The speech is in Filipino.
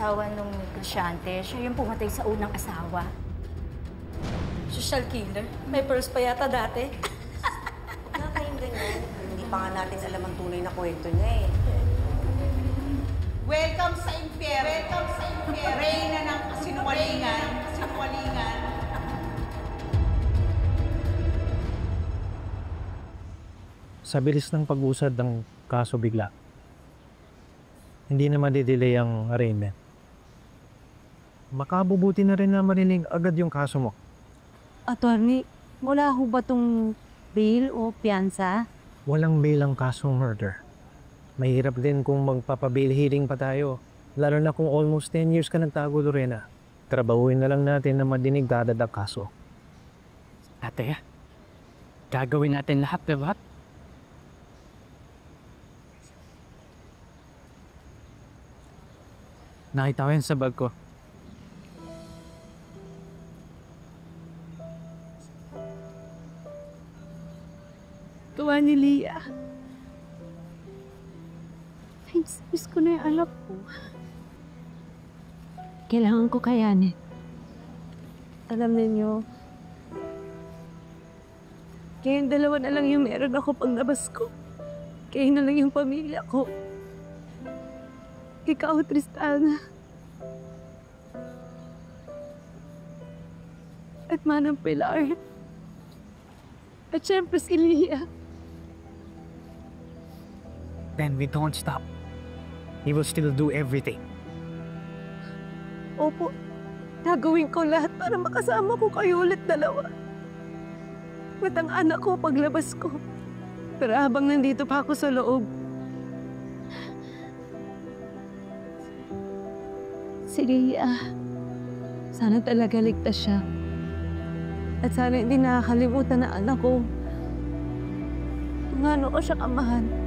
asawa nung negosyante. Siya yung pumatay sa unang asawa. Social killer? May purse pa yata dati. Huwag na kayong ganyan. Hindi pa nga natin alam ang tunay na kwento niya eh. Welcome sa impyerno. Welcome sa impyerno. Reyna ng kasinungalingan. Kasinungalingan. Sa bilis ng pag-usad ng kaso bigla, hindi na madidelay ang arraignment. Makabubuti na rin na marinig agad yung kaso mo. Attorney, wala ho ba tong bail o piyansa? Walang bail ang kasong murder. Mahirap din kung magpapabail hearing pa tayo. Lalo na kung almost 10 years ka nagtago, Lorena. Trabahuin na lang natin na madinig dadad ang kaso. Ate, gagawin natin lahat, diba? Nakita ko yan sa bag ko. Tuwa ni Lia. Miss ko na yung anak ko. Kailangan ko kayanin. Alam ninyo, kayong dalawa na lang yung meron ako pag nabas ko. Kayo na lang yung pamilya ko. Ikaw, Tristana. At Manang Pilar. At syempre si Lia. Then we don't stop. He will still do everything. Opo, gagawin ko lahat para makasama ko kayo ulit dalawa. At ang anak ko paglabas ko. Pero habang nandito pa ako sa loob, si Lia, sana talaga ligtas siya. At sana hindi nakakalimutan na anak ko kung ano ko siya kamahal.